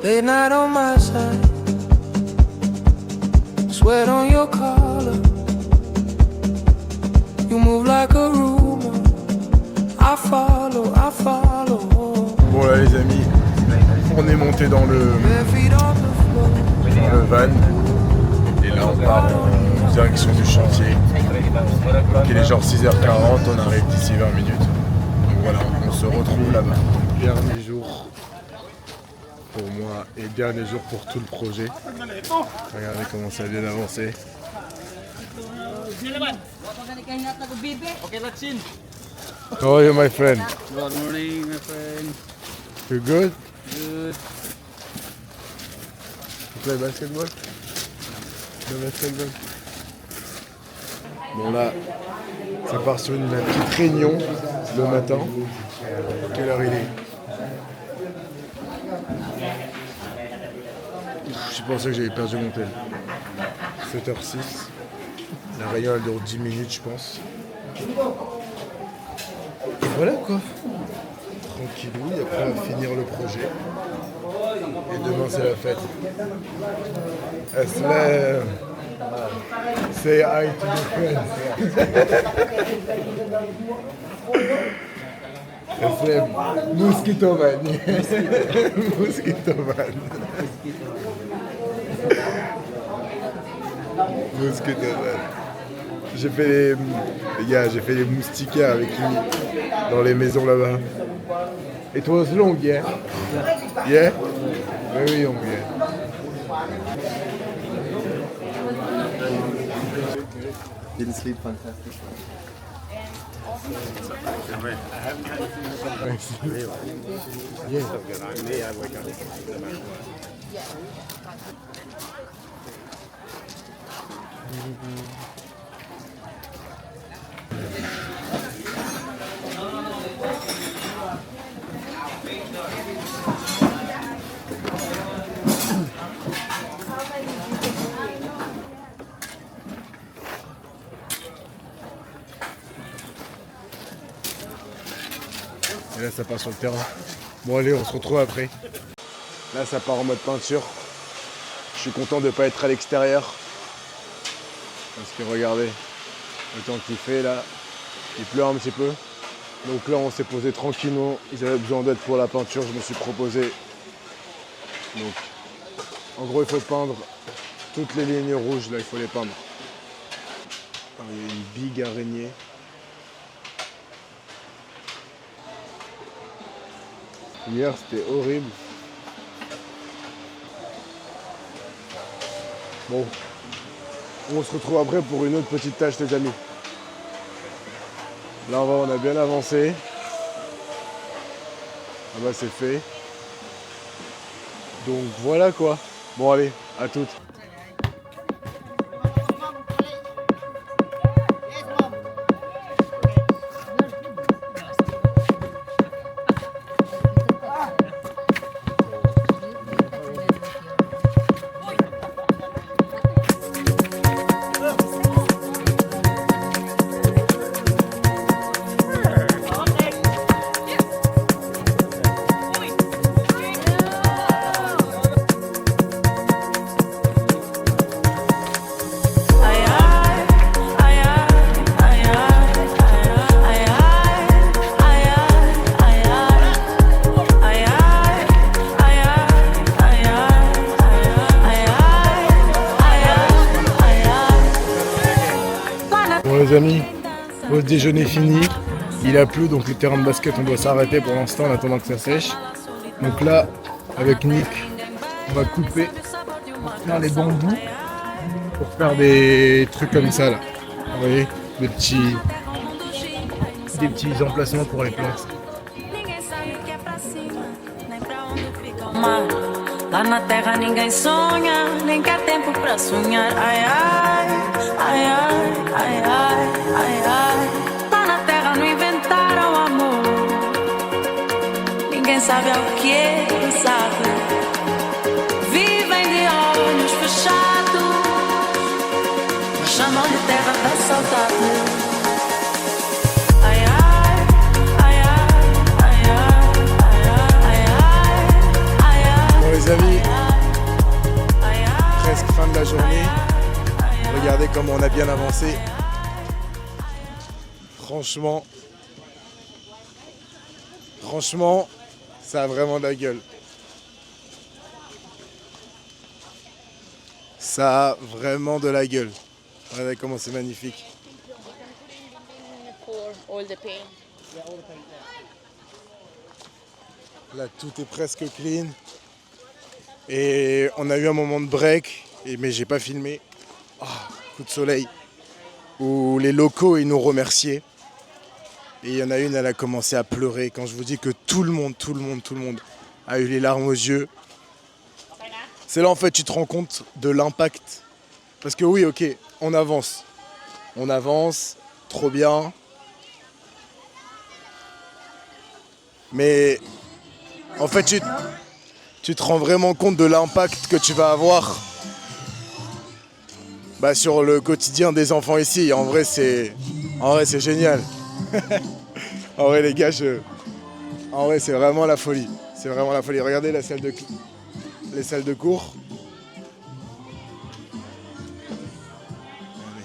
Late night on my side, sweat on your collar. You move like a rumor. I follow, I follow. Bon là les amis, on est monté dans le van et là on part en direction du chantier. Donc il est genre 6h40, on arrive d'ici 20 minutes. Donc voilà, on se retrouve là-bas. Dernier jour pour moi et dernier jour pour tout le projet. Regardez comment ça vient d'avancer. How are you, my friend? Good morning, my friend. You good? Good. You play basketball? Le basketball. Bon là, ça part sur une petite réunion le matin. Quelle heure il est? J'ai pensé que j'avais perdu mon tel. 7h06. La réunion elle dure 10 minutes je pense. Et voilà quoi. Tranquillou, et après on va finir le projet. Et demain c'est la fête. Aslam. Say hi to your friends. Aslam. Mosquito man. Mosquito man. Mosquito man. J'ai fait les gars, j'ai fait les moustiquaires avec lui dans les maisons là-bas. It was long, yeah? Yeah? Very long, yeah. Didn't sleep fantastic. Yeah. Et là ça part sur le terrain. Bon allez, on se retrouve après. Là ça part en mode peinture. Je suis content de ne pas être à l'extérieur. Parce que regardez, le temps qu'il fait là, il pleut un petit peu. Donc là on s'est posé tranquillement. Ils avaient besoin d'aide pour la peinture, je me suis proposé. Donc en gros il faut peindre toutes les lignes rouges là, il faut les peindre. Ah, il y a une big araignée. Hier c'était horrible. Bon, on se retrouve après pour une autre petite tâche les amis. Là on a bien avancé. Ah bah c'est fait. Donc voilà quoi. Bon allez, à toutes. Les amis, pause déjeuner fini, il a plu donc le terrain de basket on doit s'arrêter pour l'instant en attendant que ça sèche. Donc là avec Nick on va couper, on va faire les bambous pour faire des trucs comme ça là. Vous voyez, des petits emplacements pour les plantes. Lá na terra ninguém sonha, nem quer tempo pra sonhar. Ai, ai, ai, ai, ai, ai, ai, ai. Lá na terra não inventaram amor. Ninguém sabe ao que ele sabe. Vivem de olhos fechados, chamam de terra da saudade. Ai, ai, ai, ai, ai, ai. on a bien avancé. Franchement, ça a vraiment de la gueule. Ça a vraiment de la gueule. Regardez comment c'est magnifique. For all the paint. Là, tout est presque clean. Et on a eu un moment de break, mais j'ai pas filmé. Coup de soleil. Où les locaux, ils nous remerciaient. Et il y en a une, elle a commencé à pleurer. Quand je vous dis que tout le monde a eu les larmes aux yeux. C'est là, en fait, tu te rends compte de l'impact. Parce que oui, ok, on avance. On avance, trop bien. Mais en fait, tu te rends vraiment compte de l'impact que tu vas avoir sur le quotidien des enfants ici. En vrai, c'est génial. En vrai, les gars, en vrai, c'est vraiment la folie. C'est vraiment la folie. Regardez les salles de cours. Regardez.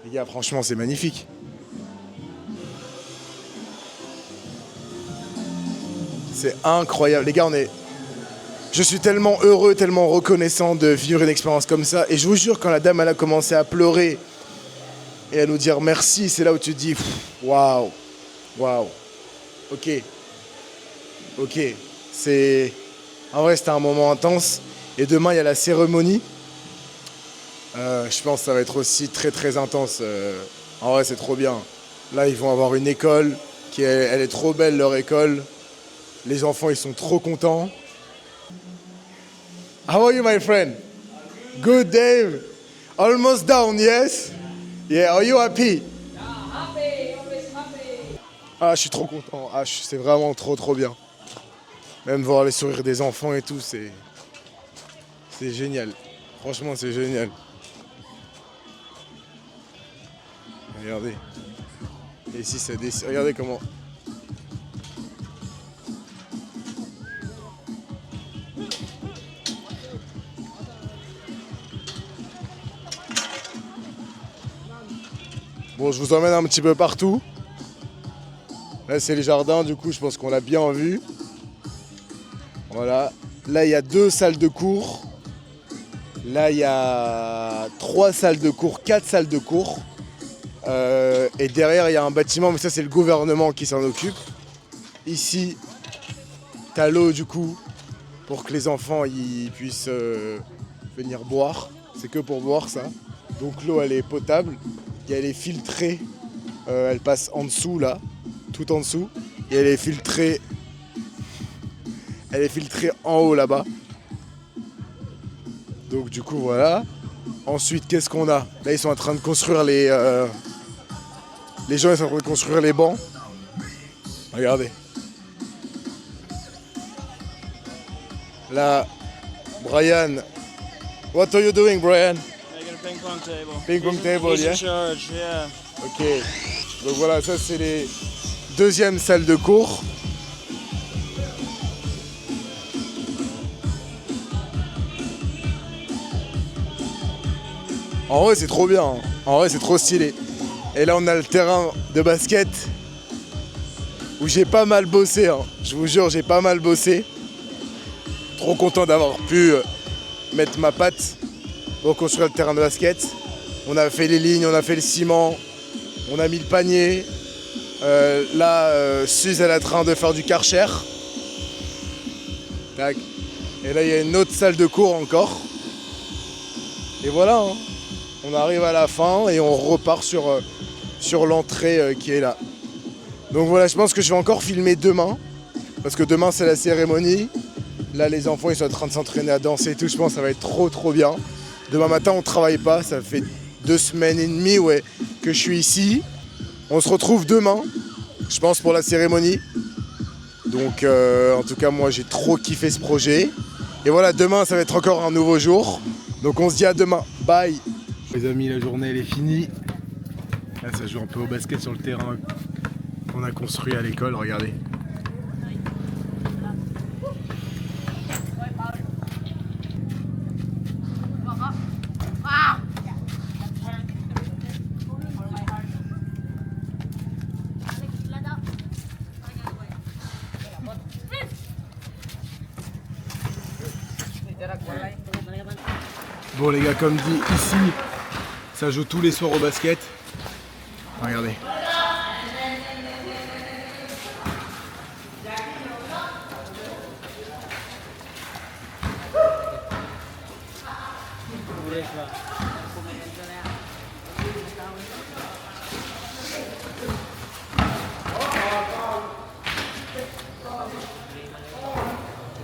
Les gars, franchement, c'est magnifique. C'est incroyable. Les gars, je suis tellement heureux, tellement reconnaissant de vivre une expérience comme ça. Et je vous jure, quand la dame elle a commencé à pleurer et à nous dire merci, c'est là où tu te dis waouh, ok. En vrai, c'était un moment intense. Et demain, il y a la cérémonie. Je pense que ça va être aussi très très intense. En vrai, c'est trop bien. Là, ils vont avoir une école elle est trop belle, leur école. Les enfants, ils sont trop contents. How are you, my friend? Good, Dave. Almost down, yes? Yeah, are you happy? Yeah, happy, always happy. Je suis trop content. C'est vraiment trop bien. Même voir les sourires des enfants et tout, c'est génial. Franchement, c'est génial. Regardez. Et ici, ça descend. Regardez comment... Bon, je vous emmène un petit peu partout. Là, c'est les jardins, du coup, je pense qu'on l'a bien vu. Voilà. Là, il y a 2 salles de cours. Là, il y a 3 salles de cours, 4 salles de cours. Et derrière, il y a un bâtiment, mais ça, c'est le gouvernement qui s'en occupe. Ici, t'as l'eau, du coup, pour que les enfants ils puissent venir boire. C'est que pour boire, ça. Donc, l'eau, elle est potable. Elle est filtrée, elle passe en dessous là, tout en dessous, et elle est filtrée en haut là-bas. Donc du coup voilà. Ensuite, qu'est-ce qu'on a? Là, ils sont en train de construire les gens, ils sont en train de construire les bancs. Regardez. Là, Brian. What are you doing, Brian? Ping pong table. Ping pong table, yeah? Charge, yeah. Ok. Donc voilà, ça c'est les 2e salles de cours. En vrai, c'est trop bien. Hein. En vrai, c'est trop stylé. Et là, on a le terrain de basket où j'ai pas mal bossé. Hein. Je vous jure, j'ai pas mal bossé. Trop content d'avoir pu mettre ma patte pour construire le terrain de basket. On a fait les lignes, on a fait le ciment, on a mis le panier. Là, Suze, elle est en train de faire du karcher. Tac. Et là, il y a une autre salle de cours encore. Et voilà, hein. On arrive à la fin et on repart sur l'entrée qui est là. Donc voilà, je pense que je vais encore filmer demain. Parce que demain, c'est la cérémonie. Là, les enfants, ils sont en train de s'entraîner à danser et tout. Je pense que ça va être trop bien. Demain matin, on travaille pas. Ça fait 2 semaines et demie que je suis ici. On se retrouve demain, je pense, pour la cérémonie. Donc, en tout cas, moi, j'ai trop kiffé ce projet. Et voilà, demain, ça va être encore un nouveau jour. Donc, on se dit à demain. Bye. Les amis, la journée, elle est finie. Là, ça joue un peu au basket sur le terrain qu'on a construit à l'école. Regardez. Bon les gars, comme dit ici, ça joue tous les soirs au basket. Regardez.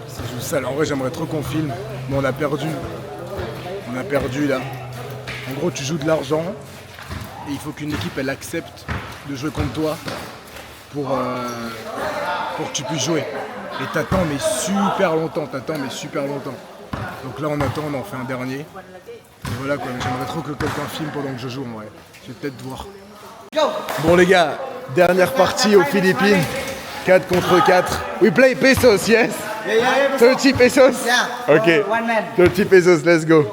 Ça joue sale. En vrai, j'aimerais trop qu'on filme, mais on a perdu. On a perdu là. En gros, tu joues de l'argent et il faut qu'une équipe elle accepte de jouer contre toi pour que tu puisses jouer. Et t'attends mais super longtemps, Donc là on attend, on en fait un dernier. Et voilà quoi, mais j'aimerais trop que quelqu'un filme pendant que je joue en vrai. Je vais peut-être voir. Bon les gars, dernière partie aux Philippines. 4 contre 4. We play pesos, yes? 30 pesos? Yeah. Ok. One man. 30 pesos, let's go.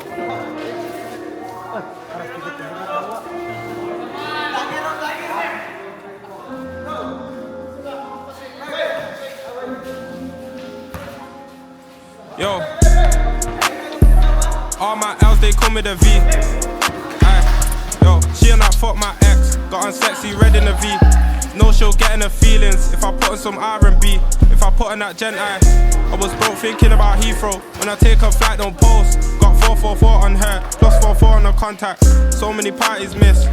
Yo, all my L's they call me the V. Aye, yo, she and I fuck my ex, got on sexy red in the V. No, she'll get in her feelings if I put on some R&B. If I put on that Gen I was broke thinking about Heathrow. When I take a flight, don't post. Got 444 on her, plus 44 on the contact. So many parties missed.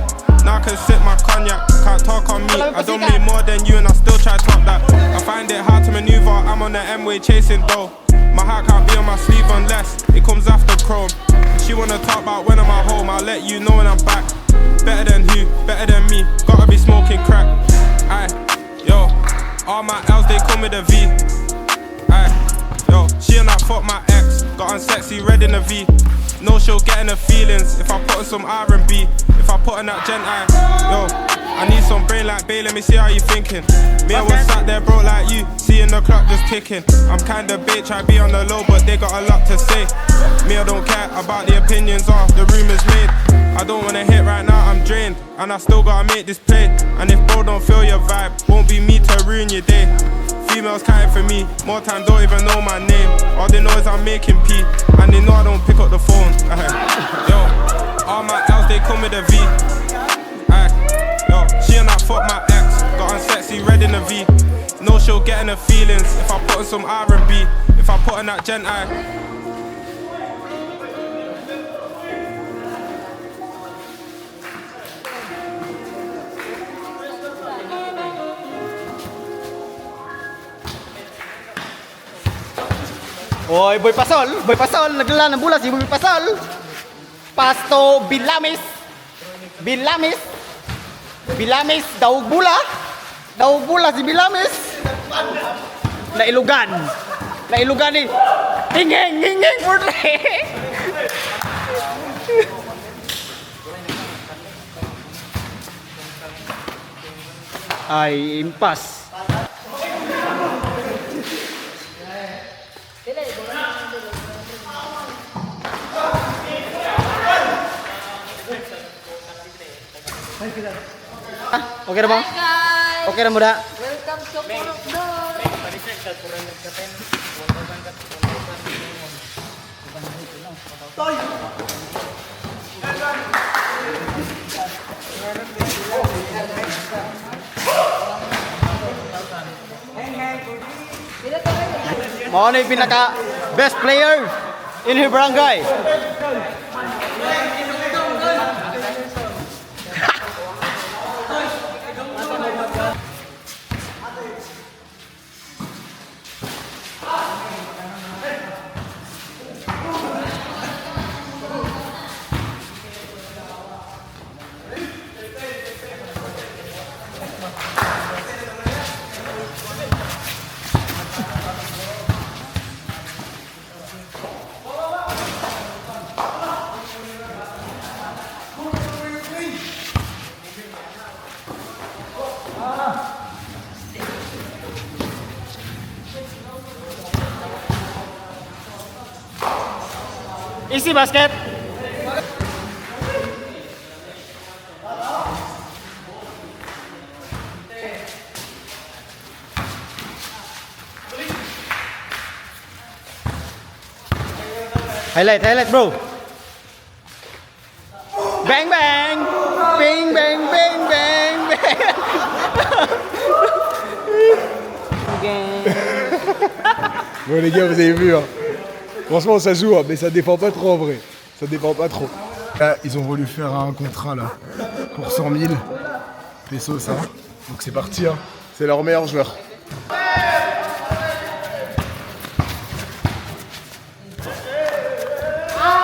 Now I can sip my cognac, can't talk on me. I don't make more than you and I still try to top that. I find it hard to maneuver, I'm on the M-way chasing dough. My heart can't be on my sleeve unless it comes after chrome. She wanna talk about when I'm at home, I'll let you know when I'm back. Better than who, better than me, gotta be smoking crack. Aye, yo, all my L's they call me the V. Aye, yo, she and I fuck my ex, got on sexy red in the V. No, she'll get in her feelings if I put on some R&B. If I put on that Gen I, yo, I need some brain like Bay, let me see how you thinking. Me, I was sat there broke like you, seeing the clock just ticking. I'm kinda bitch, I be on the low, but they got a lot to say. Me, I don't care about the opinions or the rumors made. I don't wanna hit right now, I'm drained, and I still gotta make this play. And if bro don't feel your vibe, won't be me to ruin your day. Females counting for me, more time don't even know my name. All they know is I'm making P, and they know I don't pick up the phone. Yo, all my L's they call me the V. Yo, she and I fuck my ex, got on sexy red in the V. No, she'll get in her feelings if I put on some R&B. If I put on that Gen I. Oy, Boy Pasol, nagdala ng bola si Boy Pasol. Pasto Bilamis. Bilamis, daog bula si Bilamis. Nailugan ni. Hinging, purle. Ay, impas. Okay na ba? Okay na mo da? Welcome to Purok. Mao na yung pinaka best player in her barangay. Easy basket. Highlight bro. Bon les gars, vous avez vu, hein. Franchement ça joue, hein, mais ça défend pas trop en vrai. Ça défend pas trop. Là, ils ont voulu faire un contrat là pour 100 000 pesos, ça. Donc c'est parti, hein. C'est leur meilleur joueur.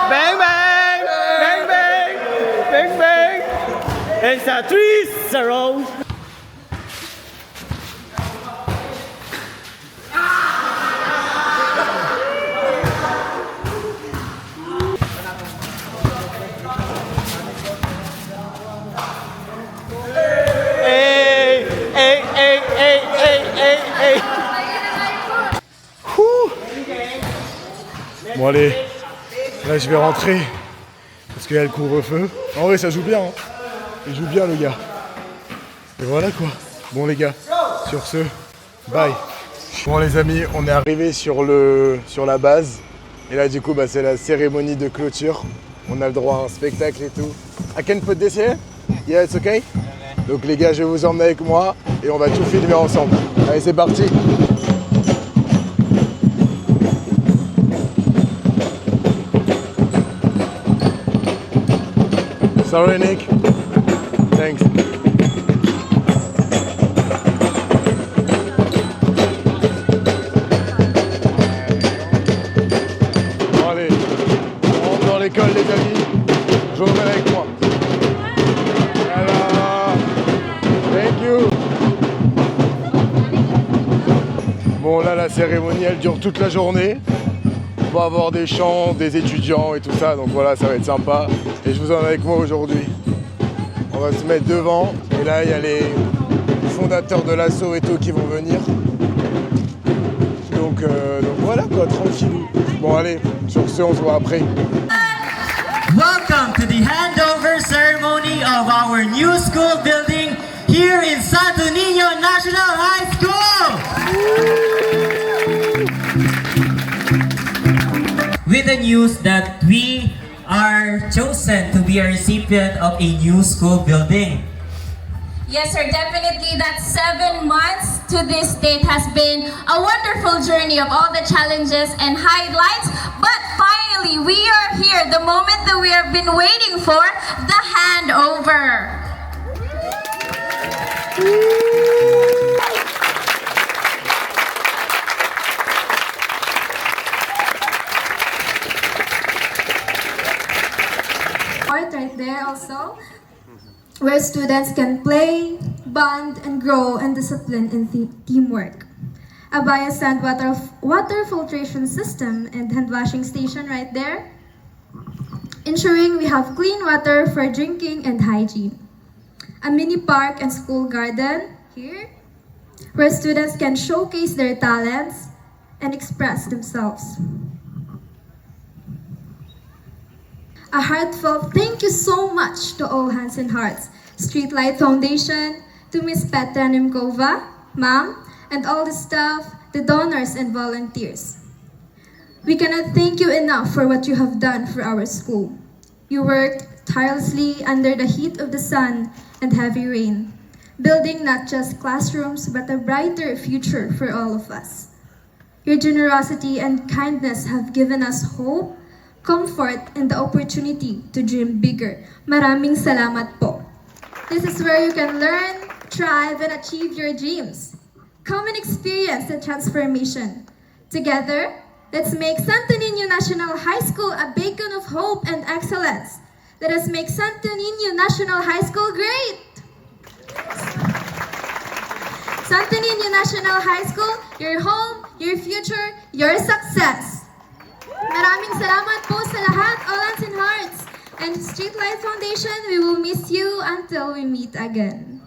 Bang bang! Bang bang! Bang bang! It's a 3-0. Hey! Hey! Hey! Hey! Hey! Hey! Hey! Bon allez, là je vais rentrer parce qu'il y a le couvre-feu. En vrai ça joue bien, hein. Il joue bien le gars. Et voilà quoi. Bon les gars, sur ce, bye. Bon les amis, on est arrivé sur la base. Et là du coup bah, c'est la cérémonie de clôture. On a le droit à un spectacle et tout. I can put this here? Yeah, it's okay? Donc les gars, je vais vous emmener avec moi et on va tout filmer ensemble. Allez, c'est parti. Sorry Nick. Thanks. Bon allez, on rentre dans l'école les amis. Je vous emmène avec moi. Voilà. Thank you. Bon là la cérémonie elle dure toute la journée. On va avoir des chants, des étudiants et tout ça, donc voilà, ça va être sympa. Et je vous emmène avec moi aujourd'hui. On va se mettre devant, et là il y a les fondateurs de l'assaut et tout qui vont venir. Donc voilà quoi, tranquillou. Bon allez, sur ce on se voit après. Welcome to the handover ceremony of our new school building here in Santo Niño National High School. With the news that we are chosen to be a recipient of a new school building. Yes, sir, definitely that 7 months to this date has been a wonderful journey of all the challenges and highlights. But finally, we are here, the moment that we have been waiting for, the handover. Art right there also, where students can play, bond, and grow in discipline and teamwork. A biosand water filtration system and hand washing station right there, ensuring we have clean water for drinking and hygiene. A mini park and school garden here, where students can showcase their talents and express themselves. A heartfelt thank you so much to All Hands and Hearts, Streetlight Foundation, to Miss Petra Nimkova, Ma'am, and all the staff, the donors and volunteers. We cannot thank you enough for what you have done for our school. You worked tirelessly under the heat of the sun and heavy rain, building not just classrooms but a brighter future for all of us. Your generosity and kindness have given us hope, comfort, and the opportunity to dream bigger. Maraming salamat po. This is where you can learn, thrive, and achieve your dreams. Come and experience the transformation. Together, let's make Santo Niño National High School a beacon of hope and excellence. Let us make Santo Niño National High School great! Santo Niño National High School, your home, your future, your success! Maraming salamat po sa lahat, All Hands and Hearts, and Streetlight Foundation. We will miss you until we meet again.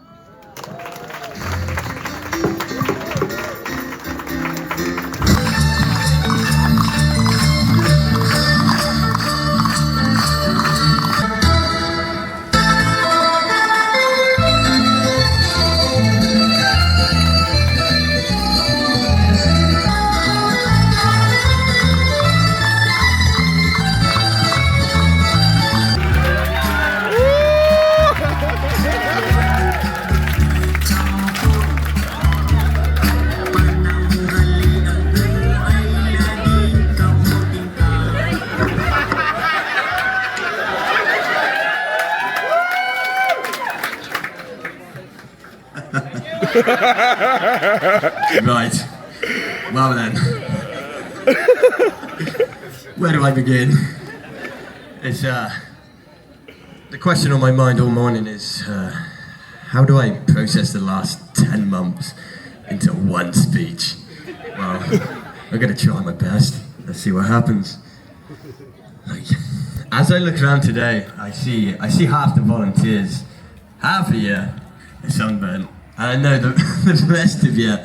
Right. Well then. Where do I begin? It's the question on my mind all morning is how do I process the last 10 months into one speech? Well, I'm gonna try my best. Let's see what happens. Like, as I look around today, I see half the volunteers, half of you are sunburnt, and I know the rest of you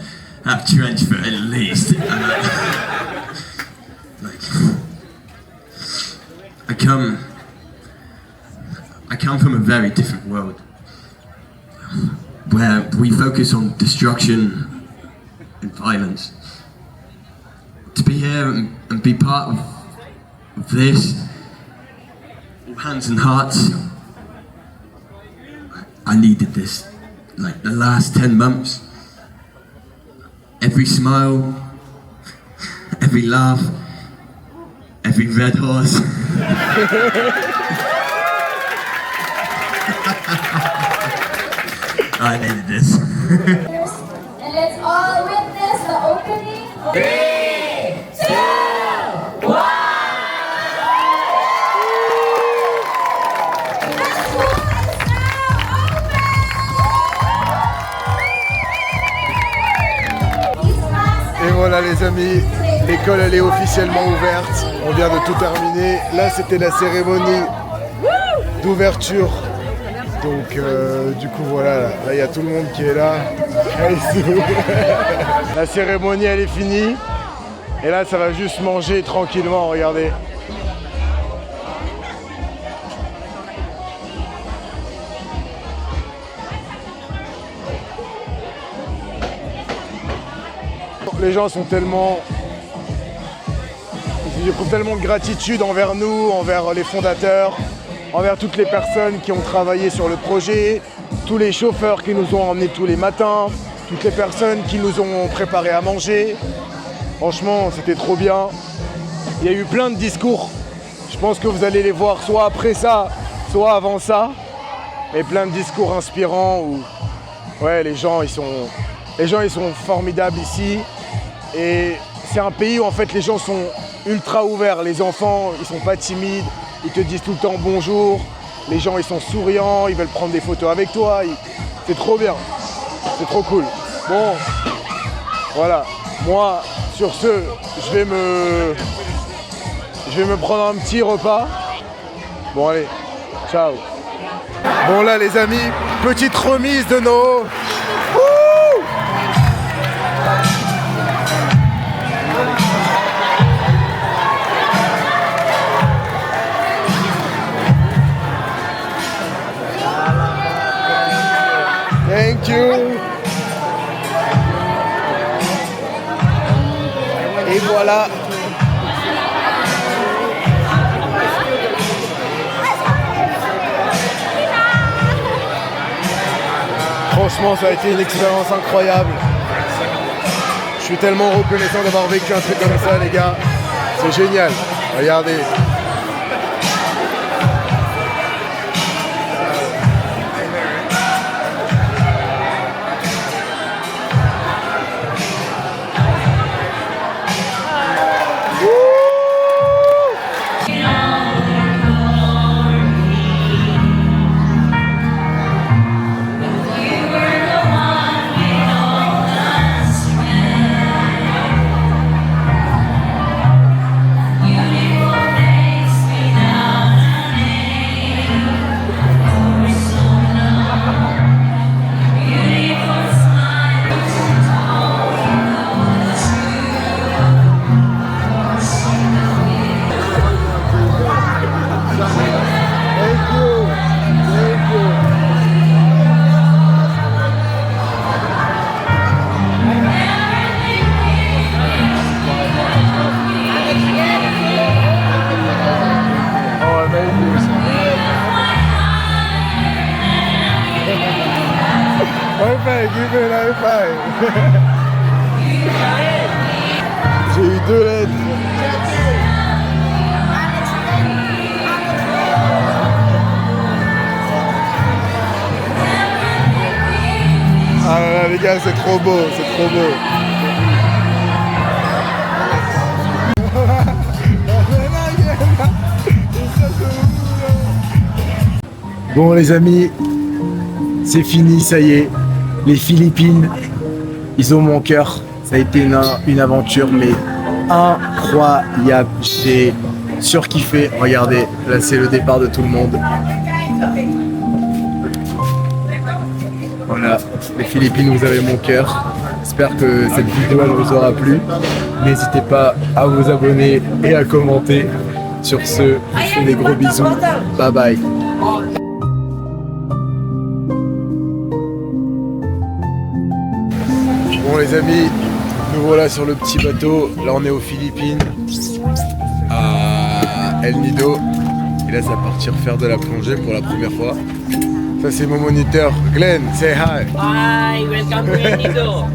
have trench foot at least. And I come from a very different world where we focus on destruction and violence. To be here and be part of this, Hands and Hearts, I needed this. Like the last 10 months, every smile, every laugh, every red horse. I needed this. And let's all witness the opening. 3, 2, 1. Et voilà les amis, l'école elle est officiellement ouverte. On vient de tout terminer. Là c'était la cérémonie d'ouverture. Donc du coup voilà, là il y a tout le monde qui est là. La cérémonie elle est finie. Et là ça va juste manger tranquillement, regardez. Les gens sont tellement... Ils éprouvent tellement de gratitude envers nous, envers les fondateurs, envers toutes les personnes qui ont travaillé sur le projet, tous les chauffeurs qui nous ont emmenés tous les matins, toutes les personnes qui nous ont préparé à manger. Franchement, c'était trop bien. Il y a eu plein de discours. Je pense que vous allez les voir soit après ça, soit avant ça. Et plein de discours inspirants où ouais, les gens ils sont formidables ici. Et c'est un pays où en fait les gens sont ultra ouverts. Les enfants, ils sont pas timides, ils te disent tout le temps bonjour. Les gens, ils sont souriants, ils veulent prendre des photos avec toi. C'est trop bien, c'est trop cool. Bon, voilà. Moi, sur ce, je vais me prendre un petit repas. Bon allez, ciao. Bon là les amis, petite remise de nos... Thank you. Et voilà. Franchement, ça a été une expérience incroyable. Je suis tellement reconnaissant d'avoir vécu un truc comme ça, les gars. C'est génial. Regardez. Give me an high five. J'ai eu 2 lettres. Ah là là, les gars, c'est trop beau, c'est trop beau. Bon les amis, c'est fini, ça y est. Les Philippines, ils ont mon cœur. Ça a été une aventure, mais incroyable. J'ai surkiffé. Regardez, là c'est le départ de tout le monde. Voilà, les Philippines, vous avez mon cœur. J'espère que cette vidéo elle vous aura plu. N'hésitez pas à vous abonner et à commenter. Sur ce, je vous fais des gros bisous. Bye bye. Bon les amis, nous voilà sur le petit bateau. Là on est aux Philippines, à El Nido. Et là ça va partir faire de la plongée pour la première fois. Ça c'est mon moniteur, Glenn, say hi. Hi, welcome to El Nido.